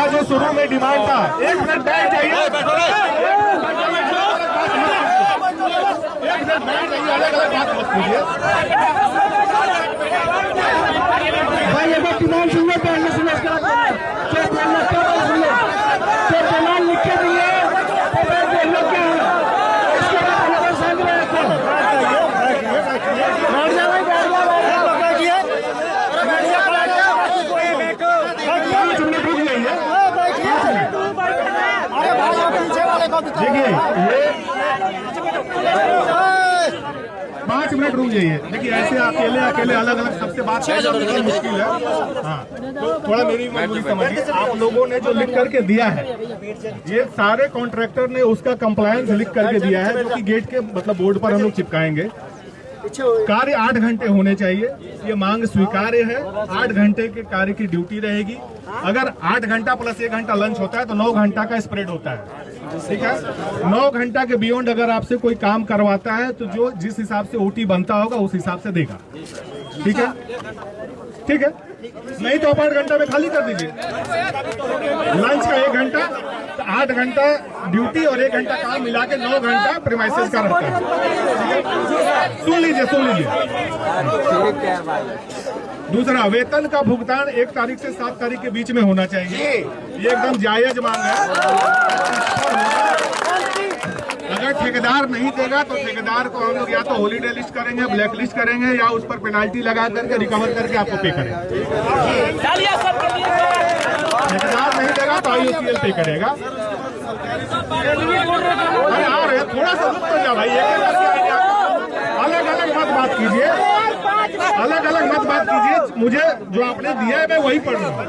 मेरा जो शुरू में डिमांड था, एक मिनट बैठ जाइए, अलग अलग बात मत कीजिए भाई। ये डिमांड सुनने पहले सुनो, डिमांड लिख के दिए देखिए, ये 5 मिनट रुक जाइए। देखिए ऐसे अकेले अकेले अलग अलग सबसे बात करना मुश्किल है। हाँ, तो थोड़ा मेरी मजबूरी समझिए। आप लोगों ने जो लिख करके दिया है, ये सारे कॉन्ट्रैक्टर ने उसका कंप्लायंस लिख करके दिया है, जो कि गेट के मतलब बोर्ड पर हम लोग चिपकाएंगे। कार्य 8 घंटे होने चाहिए, ये मांग स्वीकार्य है। 8 घंटे के कार्य की ड्यूटी रहेगी। अगर 8 घंटा प्लस 1 घंटा लंच होता है तो 9 घंटा का स्प्रेड होता है, ठीक है। 9 घंटा के बियॉन्ड अगर आपसे कोई काम करवाता है तो जो जिस हिसाब से ओटी बनता होगा उस हिसाब से देगा, ठीक है, ठीक है। नहीं तो आप 8 घंटा में खाली कर दीजिए। लंच का 1 घंटा, 8 घंटा ड्यूटी और 1 घंटा काम मिला के 9 घंटा प्रीमाइसेस का रहता है। सुन लीजिए, सुन लीजिए। दूसरा, वेतन का भुगतान 1 तारीख से 7 तारीख के बीच में होना चाहिए। ये एकदम जायज मांग है। अगर ठेकेदार नहीं देगा तो ठेकेदार को हम लोग या तो हॉलीडे लिस्ट करेंगे, ब्लैक लिस्ट करेंगे, या उस पर पेनाल्टी लगा करके रिकवर करके आपको पे करेंगे। ठेकेदार नहीं देगा तो IOCL पे करेगा। अरे आ रहे थोड़ा सा रुक तो जा भाई, अलग अलग मत बात कीजिए, अलग अलग मत बात कीजिए। मुझे जो आपने दिया है मैं वही पढ़ रहा हूँ।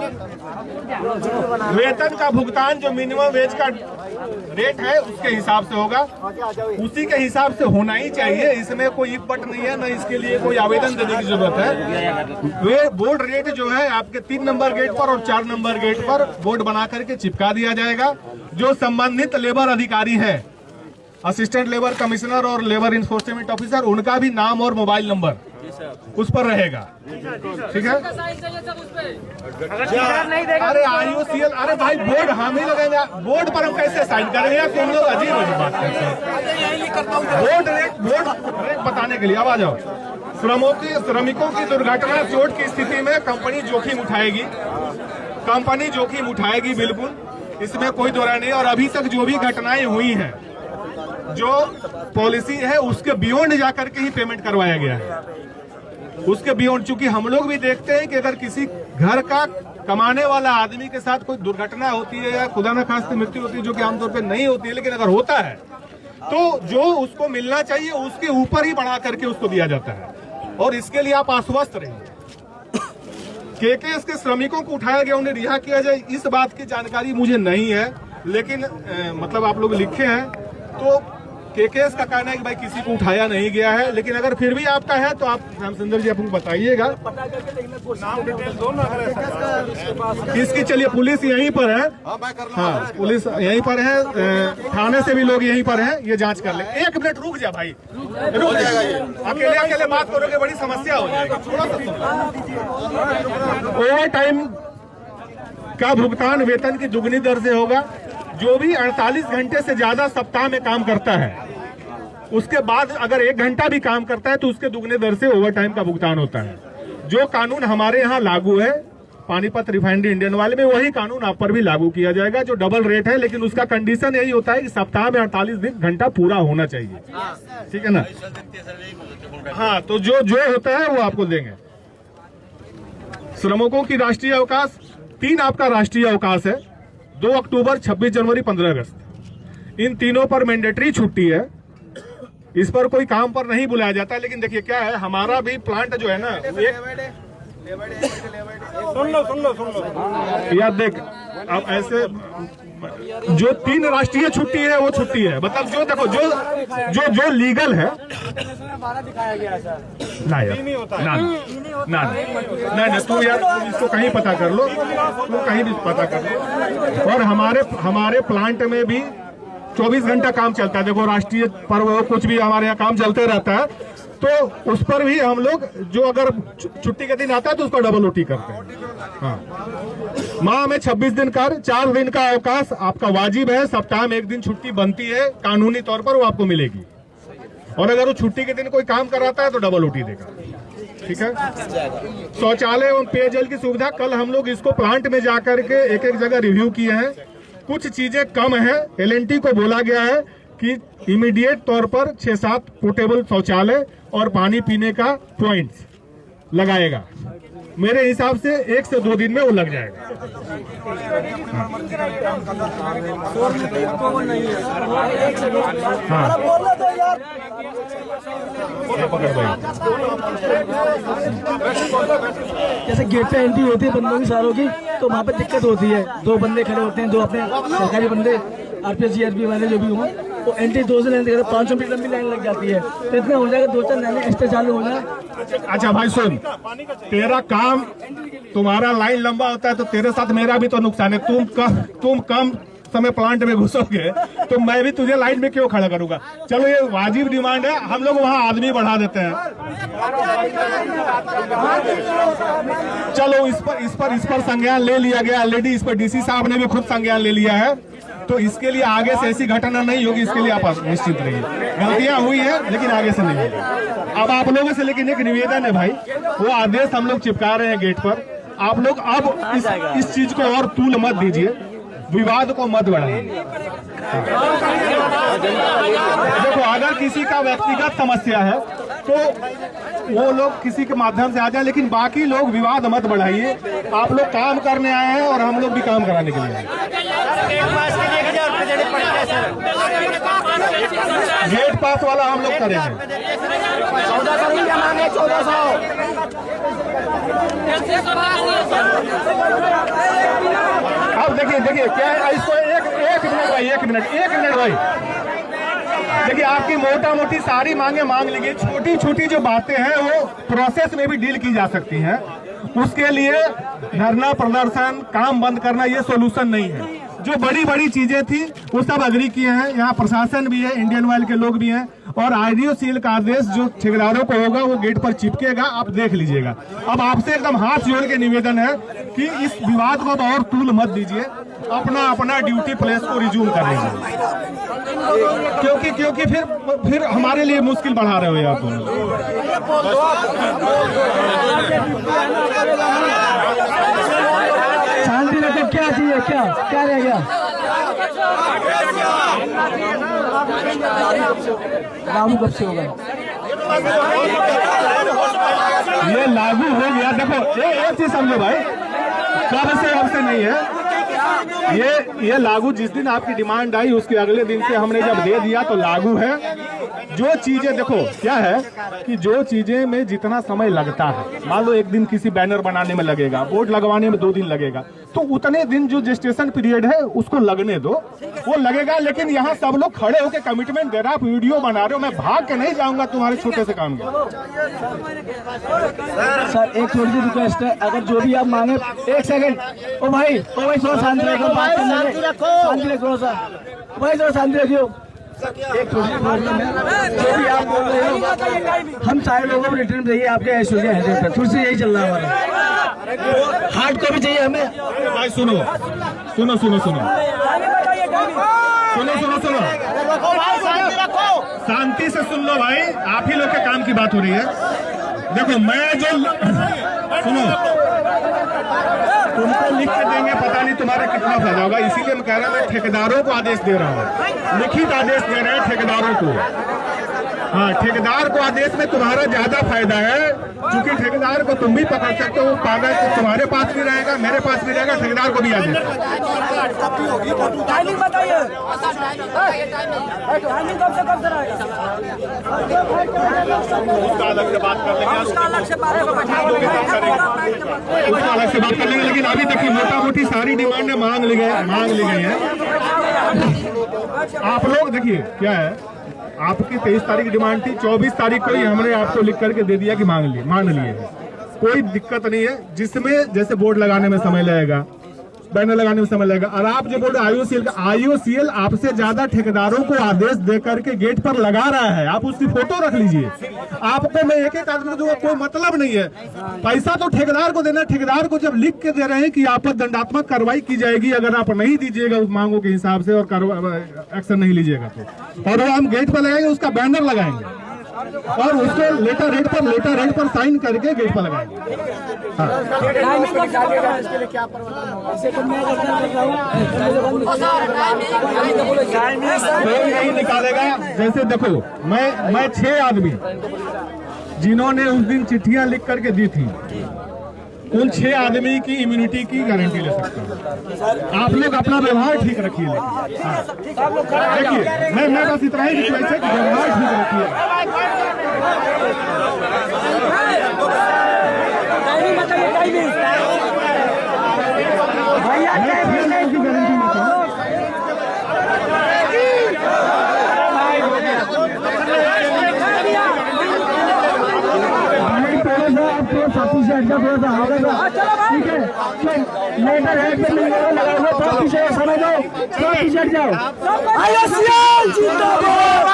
वेतन का भुगतान जो मिनिमम वेज का रेट है उसके हिसाब से होगा, उसी के हिसाब से होना ही चाहिए। इसमें कोई इफ बट नहीं है, न इसके लिए कोई आवेदन देने की जरूरत है। वे बोर्ड रेट जो है आपके 3 नंबर गेट पर और 4 नंबर गेट पर बोर्ड बना करके चिपका दिया जाएगा। जो संबंधित लेबर अधिकारी है, असिस्टेंट लेबर कमिश्नर और लेबर इन्फोर्समेंट ऑफिसर, उनका भी नाम और मोबाइल नंबर उस पर रहेगा, ठीक है। अरे IOCL, अरे भाई बोर्ड हम ही लगेंगे, बोर्ड पर हम कैसे साइन करेंगे? तुम लोग अजीब अजीब बात करते हैं। बोर्ड रेट बताने के लिए अब आ जाओ। श्रमिकों की दुर्घटना चोट की स्थिति में कंपनी जोखिम उठाएगी, कंपनी जोखिम उठाएगी, बिल्कुल, इसमें कोई दोहरा नहीं। और अभी तक जो भी घटनाएं हुई हैं, जो पॉलिसी है उसके बियॉन्ड जाकर के ही पेमेंट करवाया गया है, उसके बियॉन्ड। चूंकि हम लोग भी देखते हैं कि अगर किसी घर का कमाने वाला आदमी के साथ कोई दुर्घटना होती है या खुदा न खास्ते मृत्यु होती है, जो कि आमतौर पे नहीं होती है, लेकिन अगर होता है तो जो उसको मिलना चाहिए उसके ऊपर ही बढ़ा करके उसको दिया जाता है। और इसके लिए आप आश्वस्त रहिए। केकेएस के श्रमिकों को उठाया गया, उन्हें रिहा किया जाए, इस बात की जानकारी मुझे नहीं है, लेकिन मतलब आप लोग लिखे हैं तो केकेएस का कहना है कि भाई किसी को उठाया नहीं गया है। लेकिन अगर फिर भी आपका है तो आप रामचंद्र जी आपको बताइएगा, नाम डिटेल दो ना। इसकी चलिए पुलिस यहीं पर है, हाँ पुलिस यहीं पर है, थाने से भी लोग यहीं पर हैं, ये जांच कर ले। 1 मिनट रुक जा भाई, रुक जाएगा। ये अकेले अकेले बात करोगे बड़ी समस्या हो जाएगी। थोड़ा सा ओवर टाइम का भुगतान वेतन की दुगनी दर से होगा। जो भी 48 घंटे से ज्यादा सप्ताह में काम करता है, उसके बाद अगर 1 घंटा भी काम करता है तो उसके दुगने दर से ओवर टाइम का भुगतान होता है। जो कानून हमारे यहाँ लागू है पानीपत रिफाइनरी इंडियन वाले में, वही कानून आप पर भी लागू किया जाएगा, जो डबल रेट है। लेकिन उसका कंडीशन यही होता है कि सप्ताह में 48 घंटा पूरा होना चाहिए, ठीक है ना। हाँ, तो जो होता है वो आपको देंगे। श्रमिकों की राष्ट्रीय अवकाश 3 आपका राष्ट्रीय अवकाश है, 2 अक्टूबर, 26 जनवरी, 15 अगस्त। इन तीनों पर मैंडेटरी छुट्टी है, इस पर कोई काम पर नहीं बुलाया जाता। लेकिन देखिए क्या है, हमारा भी प्लांट जो है ना, सुन लो यार, देख अब ऐसे जो 3 राष्ट्रीय छुट्टी है वो छुट्टी है, मतलब जो देखो जो लीगल है ना यार, ना तू यार इसको कहीं पता कर लो, तू कहीं भी पता कर लो। और हमारे प्लांट में भी 24 घंटा काम चलता है। देखो राष्ट्रीय पर्व हो, कुछ भी हमारे यहाँ काम चलते रहता है। तो उस पर भी हम लोग जो अगर छुट्टी के दिन आता है तो उसको डबल ओटी करते हैं। हाँ, माह में 26 दिन कार्य, 4 दिन का अवकाश आपका वाजिब है। सप्ताह में 1 दिन छुट्टी बनती है कानूनी तौर पर, वो आपको मिलेगी। और अगर वो छुट्टी के दिन कोई काम कराता है तो डबल ओटी देगा। ठीक है। शौचालय एवं पेयजल की सुविधा, कल हम लोग इसको प्लांट में जाकर के एक एक जगह रिव्यू किए हैं। कुछ चीजें कम है। LNT को बोला गया है कि इमीडिएट तौर पर 6-7 पोर्टेबल शौचालय और पानी पीने का पॉइंट्स लगाएगा। मेरे हिसाब से 1 से 2 दिन में वो लग जाएगा। हाँ, जैसे गेट पे एंट्री होती है बंदों की सारों की, तो वहाँ पे दिक्कत होती है। 2 बंदे खड़े होते हैं, 2 अपने सरकारी बंदे, RPS GRP वाले जो भी हों, तो एंट्री 2 से लाइन 5 मिनट लंबी लाइन लग जाती है। तो इतना हो जाएगा, 2-4 लाइनें एक्स्ट्रा चालू हो जाए। अच्छा भाई सुन, तेरा काम, तुम्हारा लाइन लंबा होता है तो तेरे साथ मेरा भी तो नुकसान है। तुम कम समय प्लांट में घुसोगे तो मैं भी तुझे लाइन में क्यों खड़ा करूंगा। चलो ये वाजिब डिमांड है, हम लोग वहाँ आदमी बढ़ा देते हैं। चलो इस पर संज्ञान ले लिया गया ऑलरेडी। इस पर DC साहब ने भी खुद संज्ञान ले लिया है। तो इसके लिए आगे से ऐसी घटना नहीं होगी, इसके लिए आप निश्चित रहिए। गलतियां हुई है लेकिन आगे से नहीं होगी। अब आप लोगों से लेकिन एक निवेदन है भाई, वो आदेश हम लोग चिपका रहे हैं गेट पर। आप लोग अब इस चीज को और तूल मत दीजिए, विवाद को मत बढ़ाइए। देखो, अगर किसी का व्यक्तिगत समस्या है तो वो लोग किसी के माध्यम से आ जाए, लेकिन बाकी लोग विवाद मत बढ़ाइए। आप लोग काम करने आए हैं और हम लोग भी काम कराने के लिए आए हैं। गेट पास वाला हम लोग करेंगे। 1400 अब देखिए क्या है इसको। एक मिनट भाई। देखिए, आपकी मोटा मोटी सारी मांगे मांग लीजिए। छोटी छोटी जो बातें हैं वो प्रोसेस में भी डील की जा सकती हैं। उसके लिए धरना प्रदर्शन, काम बंद करना ये सोल्यूशन नहीं है। जो बड़ी बड़ी चीजें थी वो सब अग्री किए हैं। यहाँ प्रशासन भी है, इंडियन ऑयल के लोग भी हैं, और IDOCL का आदेश जो ठेकेदारों को होगा वो गेट पर चिपकेगा, आप देख लीजिएगा। अब आपसे एकदम हाथ जोड़ के निवेदन है कि इस विवाद को और तूल मत दीजिए, अपना ड्यूटी प्लेस को रिज्यूम कर लीजिए, क्योंकि फिर हमारे लिए मुश्किल बढ़ा रहे हो आप दोनों। शांति रखो। क्या चाहिए, क्या रह गया? लागू कब से होगा? ये लागू हो गया। देखो, एक चीज समझो भाई, कब से अब से नहीं है ये लागू। जिस दिन आपकी डिमांड आई उसके अगले दिन से हमने जब दे दिया तो लागू है। जो चीजें, देखो क्या है कि जो चीजें में जितना समय लगता है, मान लो 1 दिन किसी बैनर बनाने में लगेगा, बोर्ड लगवाने में 2 दिन लगेगा, तो उतने दिन जो जेस्टेशन पीरियड है उसको लगने दो, वो लगेगा। लेकिन यहाँ सब लोग खड़े होकर कमिटमेंट दे रहे हैं, आप वीडियो बना रहे हो, मैं भाग के नहीं जाऊंगा तुम्हारे छोटे से काम के। सर, एक थोड़ी सी रिक्वेस्ट है, अगर जो भी आप मांगे। 1 सेकंड, ओ भाई थोड़ा शांति रखो, शांति रखो सर, भाई थोड़ा शांति रखियो। एक थोड़ी सी प्रॉब्लम है, जो भी आप बोल रहे हो हम सारे लोगों को रिटर्न चाहिए। आपके ऐश्वर्या है थोड़ी सी, यही चल रहा है हमारा। हार्ड कॉपी चाहिए हमें। भाई सुनो, शांति से सुन लो भाई, आप ही लोग के काम की बात हो रही है। देखो, मैं जो सुनो, तुमको लिख के देंगे, पता नहीं तुम्हारा कितना फायदा होगा। इसीलिए मैं कह रहा हूँ, मैं ठेकेदारों को आदेश दे रहा हूँ, लिखित आदेश दे रहे हैं ठेकेदारों को। हाँ, ठेकेदार को आदेश में तुम्हारा ज्यादा फायदा है, क्योंकि ठेकेदार को तुम भी पकड़ सकते हो। कागज तो तुम्हारे पास भी रहेगा, मेरे पास भी रहेगा, ठेकेदार को भी आदेश। टाइमिंग बताइए, टाइमिंग कब से रहेगा? उसका अलग से बात कर लेंगे, उसका अलग से बात कर लेंगे। लेकिन अभी देखिए, मोटा मोटी सारी डिमांड मांग ली गई है। आप लोग देखिए क्या है, आपकी 23 तारीख डिमांड थी, 24 तारीख को ही हमने आपको लिख करके दे दिया कि मान लिए। कोई दिक्कत नहीं है। जिसमें जैसे बोर्ड लगाने में समय लगेगा, बैनर लगाने में समय लगेगा। और आप जो बोल रहे आईओसीएल का, आईओसीएल आपसे ज्यादा ठेकेदारों को आदेश दे करके गेट पर लगा रहा है, आप उसकी फोटो रख लीजिए। आपको मैं एक एक आदमी को कोई मतलब नहीं है, पैसा तो ठेकेदार को देना। ठेकेदार को जब लिख के दे रहे हैं कि आप पर दंडात्मक कार्रवाई की जाएगी अगर आप नहीं दीजिएगा उस मांगों के हिसाब से और एक्शन नहीं लीजिएगा तो, और वो हम गेट पर लगाएंगे, उसका बैनर लगाएंगे और उसको लेटर हेड पर साइन करके गेट पर लगाएंगे। कोई नहीं निकालेगा। जैसे देखो मैं 6 आदमी जिन्होंने उस दिन चिट्ठियां लिख करके दी थी, उन 6 आदमी की इम्यूनिटी की गारंटी ले सकता हूँ। आप लोग अपना व्यवहार ठीक रखिए। देखिए मैं बस इतना ही रिक्वेस्ट है कि व्यवहार ठीक रखिए। थोड़ा सा ठीक है, लेटर हेड पे लगाओ, थोड़ा पीछे समय दो, थोड़ा पीछे हट जाओ। आईओसीएल जिंदाबाद।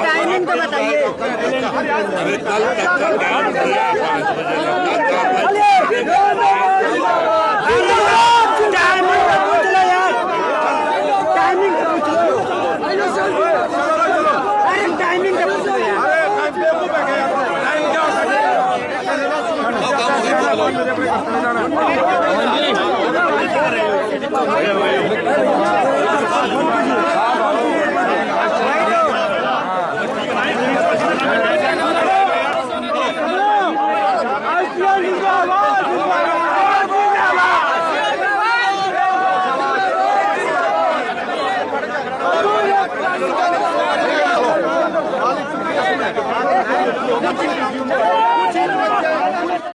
टाइमिंग तो बताइए। कुछ